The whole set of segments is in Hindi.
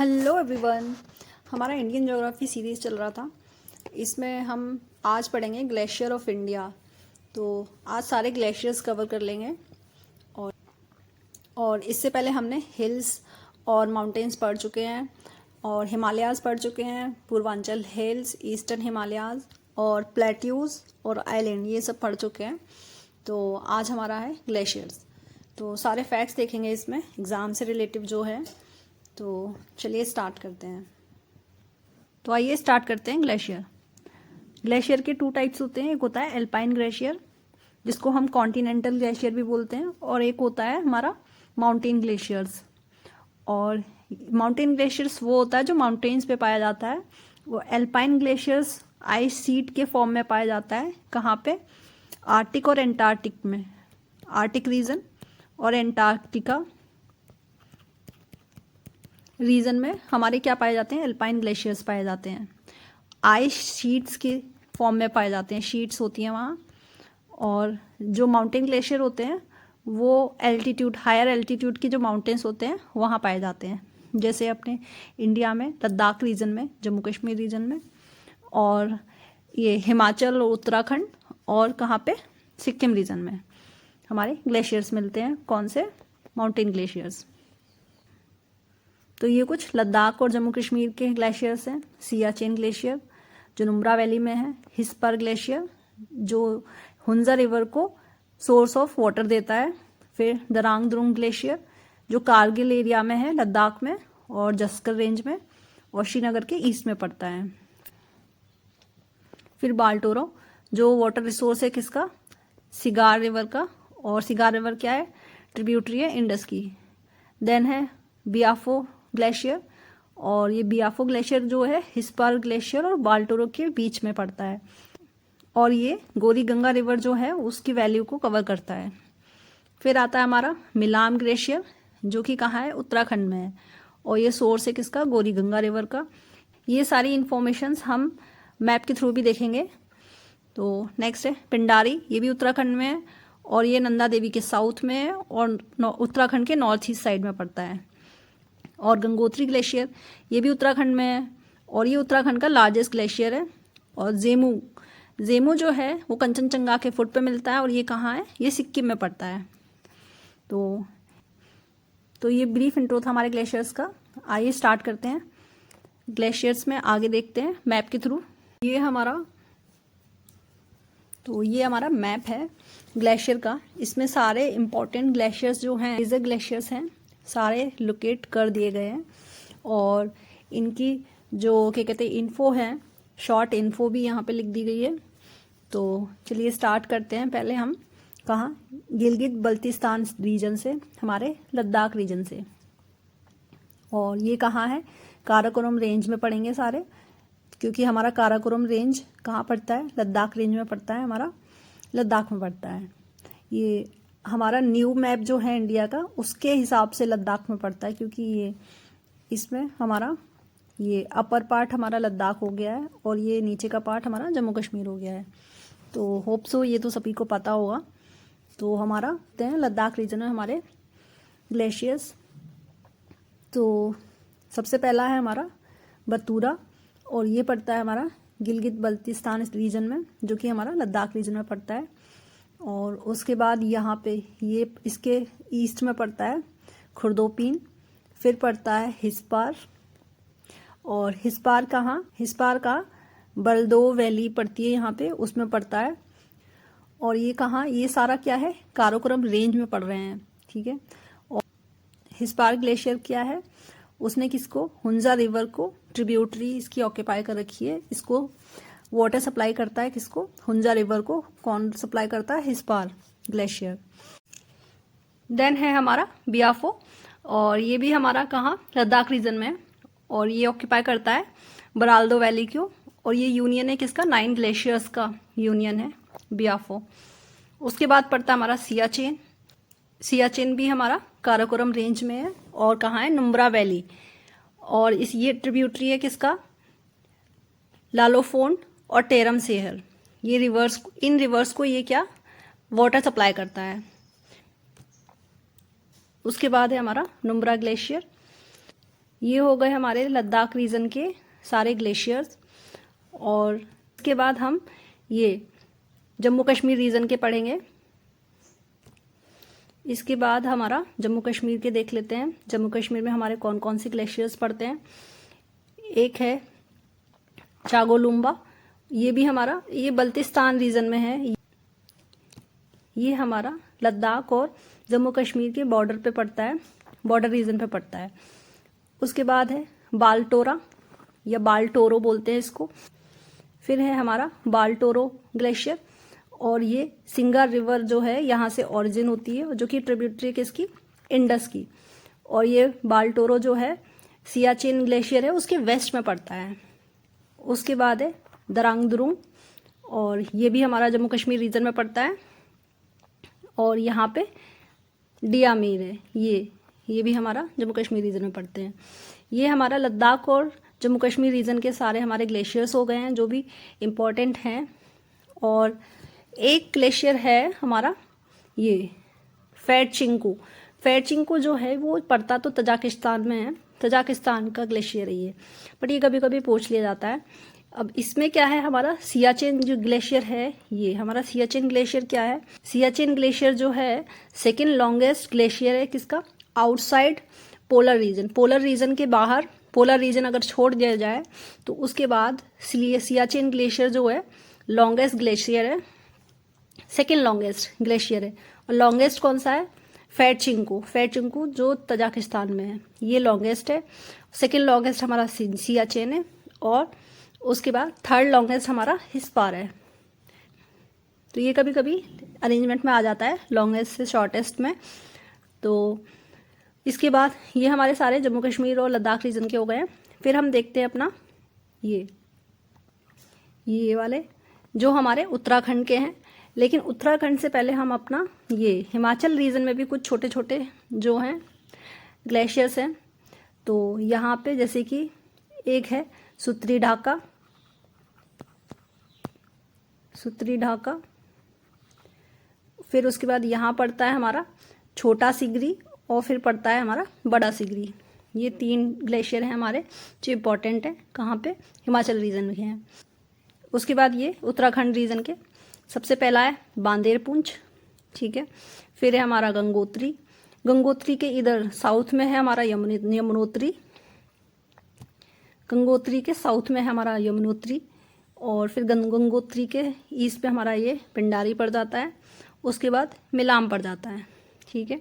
Hello everyone. हमारा इंडियन ज्योग्राफी सीरीज़ चल रहा था। इसमें हम आज पढ़ेंगे ग्लेशियर ऑफ इंडिया। तो आज सारे ग्लेशियर्स कवर कर लेंगे। और इससे पहले हमने हिल्स और माउंटेन्स पढ़ चुके हैं और हिमालयाज़ पढ़ चुके हैं, पूर्वांचल हिल्स, ईस्टर्न हिमालयाज़ और प्लेट्यूज़ और आइलैंड, ये सब पढ़ चुके हैं। तो आज हमारा है ग्लेशियर्स। तो सारे फैक्ट्स देखेंगे इसमें, एग्ज़ाम से रिलेटिव जो है। तो चलिए स्टार्ट करते हैं। तो आइए स्टार्ट करते हैं। ग्लेशियर के 2 टाइप्स होते हैं। एक होता है एल्पाइन ग्लेशियर, जिसको हम कॉन्टिनेंटल ग्लेशियर भी बोलते हैं, और एक होता है हमारा माउंटेन ग्लेशियर्स। और माउंटेन ग्लेशियर्स वो होता है जो माउंटेन्स पे पाया जाता है। वो एल्पाइन ग्लेशियर्स आइस शीट के फॉर्म में पाया जाता है। कहाँ पे? आर्टिक और एंटार्क्टिक में, आर्टिक रीजन और एंटार्क्टिका रीजन में हमारे क्या पाए जाते हैं? एल्पाइन ग्लेशियर्स पाए जाते हैं। आइस शीट्स के फॉर्म में पाए जाते हैं, शीट्स होती हैं वहाँ। और जो माउंटेन ग्लेशियर होते हैं वो एल्टीट्यूड, हायर एल्टीट्यूड के जो माउंटेन्स होते हैं वहाँ पाए जाते हैं। जैसे अपने इंडिया में लद्दाख रीजन में, जम्मू कश्मीर रीजन में, और ये हिमाचल और उत्तराखंड, और कहाँ पे? सिक्किम रीजन में हमारे ग्लेशियर्स मिलते हैं। कौन से? Mountain glaciers. तो ये कुछ लद्दाख और जम्मू कश्मीर के ग्लेशियर्स हैं। सियाचिन ग्लेशियर जो नुब्रा वैली में है, हिस्पर ग्लेशियर जो हुंजा रिवर को सोर्स ऑफ वाटर देता है, फिर दरांग द्रुंग ग्लेशियर जो कारगिल एरिया में है, लद्दाख में और जस्कर रेंज में और श्रीनगर के ईस्ट में पड़ता है। फिर बाल्टोरो जो वाटर रिसोर्स है किसका? सिगार रिवर का, और सिगार रिवर क्या है? ट्रिब्यूटरी है इंडस की। देन है बियाफो ग्लेशियर, और ये बियाफो ग्लेशियर जो है हिस्पर ग्लेशियर और बाल्टोरो के बीच में पड़ता है, और ये गोरी गंगा रिवर जो है उसकी वैल्यू को कवर करता है। फिर आता है हमारा मिलाम ग्लेशियर जो कि कहाँ है? उत्तराखंड में है, और ये सोर्स है किसका? गोरी गंगा रिवर का। ये सारी इंफॉर्मेशंस हम मैप के थ्रू भी देखेंगे। तो नेक्स्ट है पिंडारी, ये भी उत्तराखंड में है, और ये नंदा देवी के साउथ में है और उत्तराखंड के नॉर्थ ईस्ट साइड में पड़ता है। और गंगोत्री ग्लेशियर ये भी उत्तराखंड में है, और ये उत्तराखंड का लार्जेस्ट ग्लेशियर है। और जेमू जो है वो कंचनजंगा के फुट पे मिलता है, और ये कहाँ है? ये सिक्किम में पड़ता है। तो ये ब्रीफ इंट्रो था हमारे ग्लेशियर्स का। आइए स्टार्ट करते हैं। ग्लेशियर्स में आगे देखते हैं मैप के थ्रू। ये हमारा मैप है ग्लेशियर का। इसमें सारे इंपॉर्टेंट ग्लेशियर्स जो हैं, मेजर ग्लेशियर्स हैं, सारे लोकेट कर दिए गए हैं, और इनकी जो क्या कहते हैं इन्फो है, शॉर्ट इन्फो भी यहाँ पे लिख दी गई है। तो चलिए स्टार्ट करते हैं। पहले हम कहाँ? गिलगित बल्तिस्तान रीजन से, हमारे लद्दाख रीजन से। और ये कहाँ है? काराकोरम रेंज में पड़ेंगे सारे, क्योंकि हमारा काराकोरम रेंज कहाँ पड़ता है? लद्दाख रेंज में पड़ता है, हमारा लद्दाख में पड़ता है। ये हमारा न्यू मैप जो है इंडिया का, उसके हिसाब से लद्दाख में पड़ता है, क्योंकि ये इसमें हमारा ये अपर पार्ट हमारा लद्दाख हो गया है, और ये नीचे का पार्ट हमारा जम्मू कश्मीर हो गया है। तो होप सो ये तो सभी को पता होगा। तो हमारा लद्दाख रीजन में हमारे ग्लेशियर्स। तो सबसे पहला है हमारा बतूरा, और ये पड़ता है हमारा गिलगित बल्तिस्तान रीजन में, जो कि हमारा लद्दाख रीजन में पड़ता है। और उसके बाद यहाँ पे ये इसके ईस्ट में पड़ता है खुर्दोपीन, फिर पड़ता है हिस्पार, और हिस्पार कहाँ? हिस्पार का बलदो वैली पड़ती है यहाँ पे, उसमें पड़ता है। और ये कहाँ? ये सारा क्या है? काराकोरम रेंज में पड़ रहे हैं, ठीक है। और हिस्पार ग्लेशियर क्या है? उसने किसको? हुंजा रिवर को ट्रिब्यूटरी इसकी ऑक्यूपाई कर रखी है। इसको वाटर सप्लाई करता है किसको? हुंजा रिवर को। कौन सप्लाई करता है? हिस्पार ग्लेशियर। देन है हमारा बियाफो, और ये भी हमारा कहाँ? लद्दाख रीजन में, और ये ऑक्यूपाई करता है बराल्दो वैली को। और ये यूनियन है किसका? 9 ग्लेशियर्स का यूनियन है बियाफो। उसके बाद पड़ता है हमारा सियाचिन। सियाचिन भी हमारा काराकोरम रेंज में है, और कहाँ है? नुब्रा वैली। और ये ट्रिब्यूटरी है किसका? लालोफोन और टेरम सेहर। ये इन रिवर्स को ये क्या? वाटर सप्लाई करता है। उसके बाद है हमारा नुब्रा ग्लेशियर, ये हो गए हमारे लद्दाख रीजन के सारे ग्लेशियर्स। और इसके बाद हम ये जम्मू कश्मीर रीजन के पढ़ेंगे। इसके बाद हमारा जम्मू कश्मीर के देख लेते हैं। जम्मू कश्मीर में हमारे कौन कौन से ग्लेशियर्स पड़ते हैं। एक है चागोलुम्बा, ये भी हमारा ये बल्तिस्तान रीजन में है। ये हमारा लद्दाख और जम्मू कश्मीर के बॉर्डर पे पड़ता है, बॉर्डर रीजन पे पड़ता है। उसके बाद है बालटोरा या बालटोरो बोलते हैं इसको। फिर है हमारा बालटोरो ग्लेशियर, और ये सिंगार रिवर जो है यहाँ से ओरिजिन होती है, जो कि ट्रिब्यूटरी किसकी, इंडस की। और ये बालटोरो जो है सियाचिन ग्लेशियर है उसके वेस्ट में पड़ता है। उसके बाद है दरांग दुरुंग, और ये भी हमारा जम्मू कश्मीर रीजन में पड़ता है। और यहाँ पे डियामीर है, ये भी हमारा जम्मू कश्मीर रीजन में पड़ते हैं। ये हमारा लद्दाख और जम्मू कश्मीर रीजन के सारे हमारे ग्लेशियर्स हो गए हैं जो भी इम्पोर्टेंट हैं। और एक ग्लेशियर है हमारा ये फेरचिंकू। फेरचिंकू जो है वो पड़ता तो तजाकिस्तान में है, तजाकिस्तान का ग्लेशियर है ये, बट ये कभी कभी पूछ लिया जाता है। अब इसमें क्या है, हमारा सियाचिन जो ग्लेशियर है, ये हमारा सियाचिन ग्लेशियर क्या है, सियाचिन ग्लेशियर जो है सेकेंड लॉन्गेस्ट ग्लेशियर है किसका, outside polar region. Polar region के बाहर, पोलर रीजन अगर छोड़ दिया जाए तो उसके बाद सियाचिन ग्लेशियर जो है लॉन्गेस्ट ग्लेशियर है, सेकेंड लॉन्गेस्ट ग्लेशियर है। और लॉन्गेस्ट कौन सा है, फेरचिंकू। फेरचिंकू जो तजाकिस्तान में है, ये लॉन्गेस्ट है। सेकेंड लॉन्गेस्ट हमारा सियाचिन है, और उसके बाद थर्ड लॉन्गेस्ट हमारा हिस्पार है। तो ये कभी कभी अरेंजमेंट में आ जाता है लॉन्गेस्ट से शॉर्टेस्ट में। तो इसके बाद ये हमारे सारे जम्मू कश्मीर और लद्दाख रीजन के हो गए हैं। फिर हम देखते हैं अपना ये वाले जो हमारे उत्तराखंड के हैं। लेकिन उत्तराखंड से पहले हम अपना ये हिमाचल रीजन में भी कुछ छोटे छोटे जो हैं ग्लेशियर्स हैं। तो यहाँ पे जैसे कि एक है सुत्री ढाका, सुत्री ढाका। फिर उसके बाद यहाँ पड़ता है हमारा छोटा सिगरी, और फिर पड़ता है हमारा बड़ा सिगरी। ये 3 ग्लेशियर हैं हमारे जो इम्पोर्टेंट हैं, कहाँ पे, हिमाचल रीजन में हैं। उसके बाद ये उत्तराखंड रीजन के सबसे पहला है बांदेर पुंछ, ठीक है। फिर है हमारा गंगोत्री। गंगोत्री के इधर साउथ में है हमारा यमुनोत्री। गंगोत्री के साउथ में है हमारा यमुनोत्री। और फिर गंगोत्री के ईस्ट पे हमारा ये पिंडारी पड़ जाता है। उसके बाद मिलाम पड़ जाता है, ठीक है।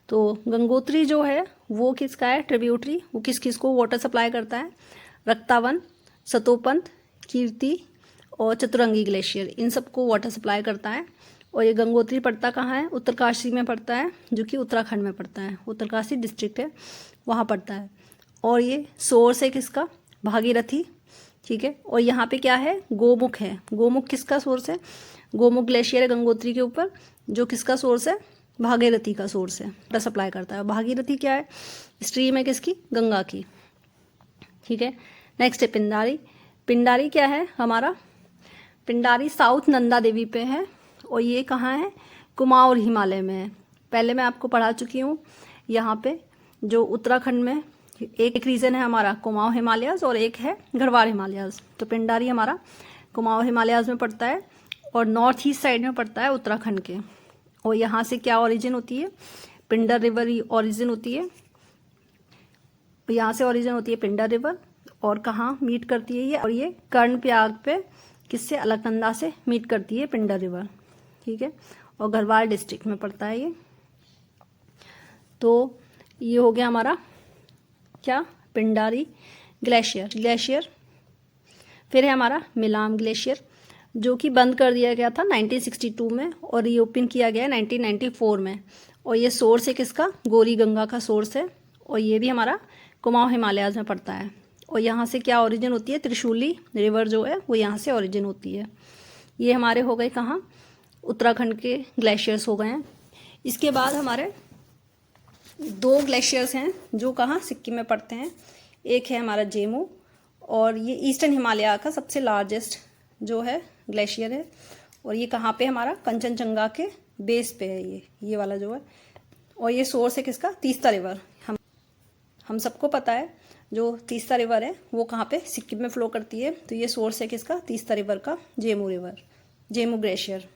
तो गंगोत्री जो है वो किसका है, ट्रिब्यूटरी, वो किस किस को वाटर सप्लाई करता है, रक्तावन, सतोपंथ, कीर्ति और चतुरंगी ग्लेशियर, इन सबको वाटर सप्लाई करता है। और ये गंगोत्री पड़ता कहाँ है, उत्तरकाशी में पड़ता है, जो कि उत्तराखंड में पड़ता है, उत्तरकाशी डिस्ट्रिक्ट है वहाँ पड़ता है। और ये सोर्स है किसका, भागीरथी, ठीक है। और यहाँ पे क्या है, गोमुख है। गोमुख किसका सोर्स है, गोमुख ग्लेशियर है गंगोत्री के ऊपर, जो किसका सोर्स है, भागीरथी का सोर्स है, वाटर सप्लाई करता है। भागीरथी क्या है, स्ट्रीम है किसकी, गंगा की, ठीक है। नेक्स्ट है पिंडारी। पिंडारी क्या है हमारा, पिंडारी साउथ नंदा देवी पे है, और ये कहाँ है, कुमाऊं हिमालय में है। पहले मैं आपको पढ़ा चुकी हूँ यहाँ पे, जो उत्तराखंड में एक रीजन है हमारा कुमाऊं हिमालयाज और एक है गढ़वाल हिमालयाज। तो पिंडारी हमारा कुमाऊं हिमालयाज में पड़ता है और नॉर्थ ईस्ट साइड में पड़ता है उत्तराखंड के। और यहाँ से क्या ओरिजिन होती है, पिंडर रिवर ओरिजिन होती है, यहाँ से ओरिजिन होती है पिंडर रिवर। और कहाँ मीट करती है ये, और ये कर्णप्रयाग पे किससे, अलकनंदा से मीट करती है पिंडर रिवर, ठीक है। और गढ़वाल डिस्ट्रिक्ट में पड़ता है ये। तो ये हो गया हमारा क्या, पिंडारी ग्लेशियर। फिर है हमारा मिलाम ग्लेशियर, जो कि बंद कर दिया गया था 1962 में और रीओपन किया गया है 1994 में। और ये सोर्स है किसका, गौरी गंगा का सोर्स है। और ये भी हमारा कुमाऊं हिमालयाज में पड़ता है। और यहाँ से क्या ओरिजिन होती है, त्रिशूली रिवर जो है वो यहाँ से ओरिजिन होती है। ये हमारे हो गए कहाँ, उत्तराखंड के ग्लेशियर्स हो गए हैं। इसके बाद हमारे 2 ग्लेशियर्स हैं जो कहाँ, सिक्किम में पड़ते हैं। एक है हमारा जेमू, और ये ईस्टर्न हिमालय का सबसे लार्जेस्ट जो है ग्लेशियर है। और ये कहाँ पे, हमारा कंचनजंगा के बेस पे है ये वाला जो है। और ये सोर्स है किसका, तीस्ता रिवर, हम सबको पता है जो तीस्ता रिवर है वो कहाँ पे, सिक्किम में फ्लो करती है। तो ये सोर्स है किसका, तीस्ता रिवर का, Zemu river, Zemu glacier,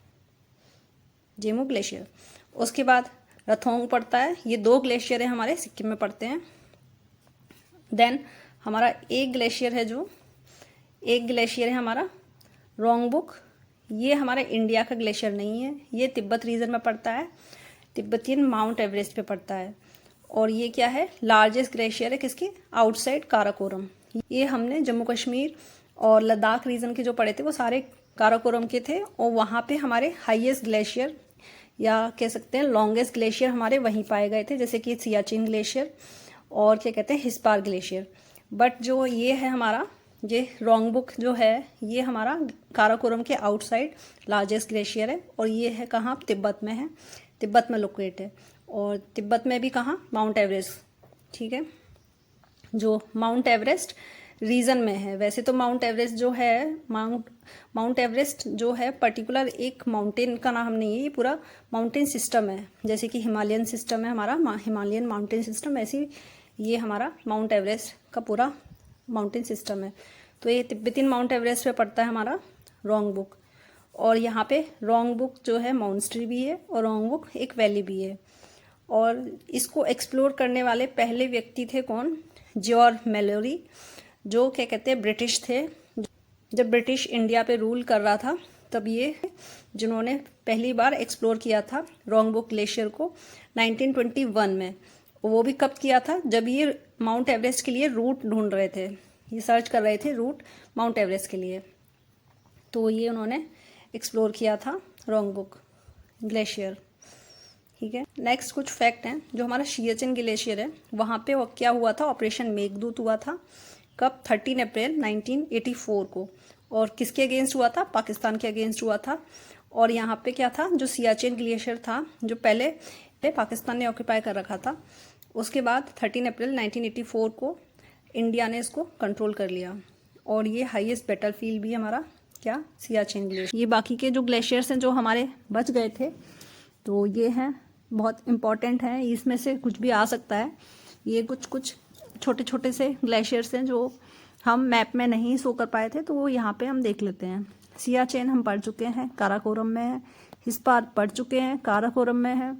Zemu glacier. उसके बाद रथोंग पड़ता है, ये 2 ग्लेशियर है हमारे सिक्किम में पड़ते हैं। देन हमारा एक ग्लेशियर है, जो एक ग्लेशियर है हमारा रोंगबुक, ये हमारे इंडिया का ग्लेशियर नहीं है, ये तिब्बत रीजन में पड़ता है, तिब्बतियन माउंट एवरेस्ट पे पड़ता है। और ये क्या है, लार्जेस्ट ग्लेशियर है किसकी, आउटसाइड काराकोरम। ये हमने जम्मू कश्मीर और लद्दाख रीजन के जो पड़े थे वो सारे काराकोरम के थे, और वहाँ पे हमारे हाईएस्ट ग्लेशियर या कह सकते हैं लॉन्गेस्ट ग्लेशियर हमारे वहीं पाए गए थे, जैसे कि सियाचिन ग्लेशियर और क्या कहते हैं हिस्पार ग्लेशियर। बट जो ये है हमारा, ये रोंगबुक जो है, ये हमारा काराकोरम के आउटसाइड लार्जेस्ट ग्लेशियर है, और ये है कहाँ, तिब्बत में है, तिब्बत में लोकेट है। और तिब्बत में भी कहाँ, माउंट एवरेस्ट, ठीक है, जो माउंट एवरेस्ट रीजन में है। वैसे तो माउंट एवरेस्ट जो है, माउंट एवरेस्ट जो है पर्टिकुलर एक माउंटेन का नाम नहीं है, ये पूरा माउंटेन सिस्टम है। जैसे कि हिमालयन सिस्टम है हमारा, हिमालयन माउंटेन सिस्टम, ऐसी ये हमारा माउंट एवरेस्ट का पूरा माउंटेन सिस्टम है। तो ये तिब्बतियन माउंट एवरेस्ट पे पड़ता है हमारा रोंगबुक। और यहाँ पे रोंगबुक जो है माउंटेन भी है, और रोंगबुक एक वैली भी है। और इसको एक्सप्लोर करने वाले पहले व्यक्ति थे कौन, जॉर्ज मैलोरी, जो क्या कहते हैं ब्रिटिश थे। जब ब्रिटिश इंडिया पे रूल कर रहा था तब ये जिन्होंने पहली बार एक्सप्लोर किया था रोंगबुक ग्लेशियर को 1921 में। वो भी कब किया था, जब ये माउंट एवरेस्ट के लिए रूट ढूंढ रहे थे, ये सर्च कर रहे थे रूट माउंट एवरेस्ट के लिए। तो ये उन्होंने एक्सप्लोर किया था रोंगबुक ग्लेशियर, ठीक है। नेक्स्ट कुछ फैक्ट हैं, जो हमारा सियाचिन ग्लेशियर है वहाँ पे वो क्या हुआ था, ऑपरेशन मेघदूत हुआ था कब, 13 अप्रैल 1984 को। और किसके अगेंस्ट हुआ था, पाकिस्तान के अगेंस्ट हुआ था। और यहाँ पे क्या था, जो सियाचिन ग्लेशियर था जो पहले पाकिस्तान ने ऑक्यूपाई कर रखा था, उसके बाद 13 अप्रैल 1984 को इंडिया ने इसको कंट्रोल कर लिया। और ये हाईएस्ट बैटलफील्ड भी हमारा क्या, सियाचिन ग्लेशियर। ये बाकी के जो ग्लेशियर्स हैं जो हमारे बच गए थे, तो ये हैं बहुत इम्पॉर्टेंट हैं, इसमें से कुछ भी आ सकता है। ये कुछ छोटे छोटे से ग्लेशियर्स हैं जो हम मैप में नहीं शो कर पाए थे, तो वो यहाँ पे हम देख लेते हैं। सियाचिन हम पढ़ चुके हैं, काराकोरम में है। हिस्पार पढ़ चुके हैं, काराकोरम में है।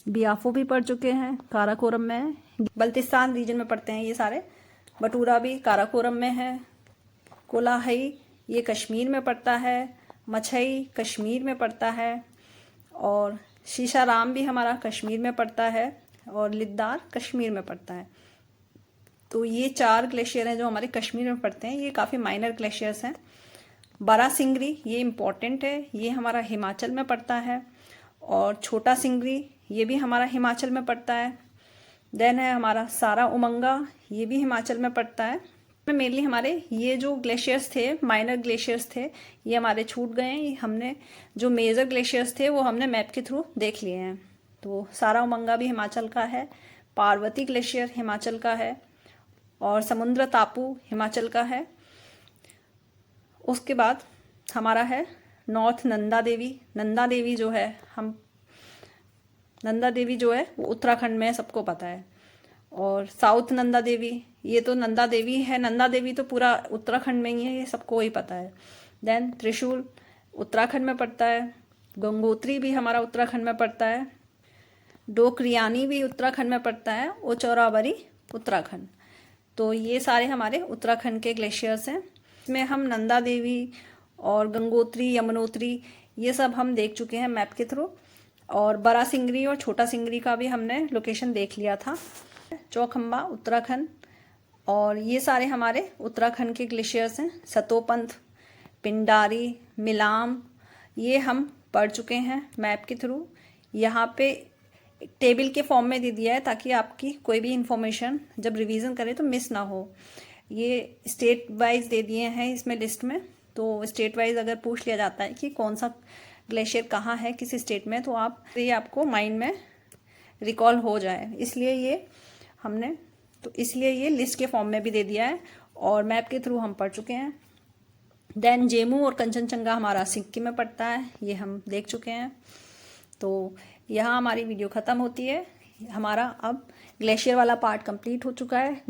बियाफो भी पढ़ चुके हैं, काराकोरम में है। बल्तिस्तान रीजन में पढ़ते हैं ये सारे। बटूरा भी काराकोरम में है। कोलाहई ये कश्मीर में पड़ता है। मछई कश्मीर में पड़ता है। और शीशाराम भी हमारा कश्मीर में पड़ता है। और लिद्दार कश्मीर में पड़ता है। तो ये 4 ग्लेशियर हैं जो हमारे कश्मीर में पड़ते हैं। ये काफ़ी माइनर ग्लेशियर्स हैं। बारासिंगरी ये इम्पॉर्टेंट है, ये हमारा हिमाचल में पड़ता है। और छोटा सिंगरी ये भी हमारा हिमाचल में पड़ता है। देन है हमारा सारा उमंगा, ये भी हिमाचल में पड़ता है। मेनली हमारे ये जो ग्लेशियर्स थे, माइनर ग्लेशियर्स थे, ये हमारे छूट गए हैं। हमने जो मेजर ग्लेशियर्स थे वो हमने मैप के थ्रू देख लिए हैं। तो सारा उमंगा भी हिमाचल का है। पार्वती ग्लेशियर हिमाचल का है। और समुद्र तापू हिमाचल का है। उसके बाद हमारा है नॉर्थ नंदा देवी। नंदा देवी जो है नंदा देवी जो है वो उत्तराखंड में है, सबको पता है। और साउथ नंदा देवी, ये तो नंदा देवी है, नंदा देवी तो पूरा उत्तराखंड में ही है, ये सबको ही पता है। देन त्रिशूल उत्तराखंड में पड़ता है। गंगोत्री भी हमारा उत्तराखंड में पड़ता है। डोकरियानी भी उत्तराखंड में पड़ता है। और चौराबाड़ी उत्तराखंड। तो ये सारे हमारे उत्तराखंड के ग्लेशियर्स हैं। इसमें हम नंदा देवी और गंगोत्री, यमुनोत्री ये सब हम देख चुके हैं मैप के थ्रू। और बड़ा सिंगरी और छोटा सिंगरी का भी हमने लोकेशन देख लिया था। चौखंबा उत्तराखंड। और ये सारे हमारे उत्तराखंड के ग्लेशियर्स हैं। सतोपंथ, पिंडारी, मिलाम ये हम पढ़ चुके हैं मैप के थ्रू। यहाँ पे टेबल के फॉर्म में दे दिया है ताकि आपकी कोई भी इंफॉर्मेशन जब रिवीजन करें तो मिस ना हो। ये स्टेट वाइज दे दिए हैं इसमें लिस्ट में। तो स्टेट वाइज अगर पूछ लिया जाता है कि कौन सा ग्लेशियर कहाँ है किस स्टेट में, तो ये आपको माइंड में रिकॉल हो जाए, इसलिए ये लिस्ट के फॉर्म में भी दे दिया है और मैप के थ्रू हम पढ़ चुके हैं। देन जेमू और कंचनजंगा हमारा सिक्किम में पड़ता है, ये हम देख चुके हैं। तो यहाँ हमारी वीडियो ख़त्म होती है। हमारा अब ग्लेशियर वाला पार्ट कंप्लीट हो चुका है।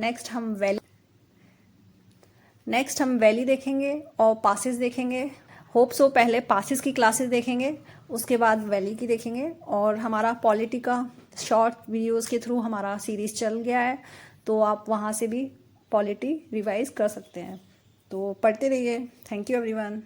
नेक्स्ट हम वैली देखेंगे और पासेस देखेंगे। होप सो पहले पासेस की क्लासेस देखेंगे, उसके बाद वैली की देखेंगे। और हमारा पॉलिटी का शॉर्ट वीडियोस के थ्रू हमारा सीरीज़ चल गया है, तो आप वहाँ से भी पॉलिटी रिवाइज कर सकते हैं। तो पढ़ते रहिए। Thank you everyone.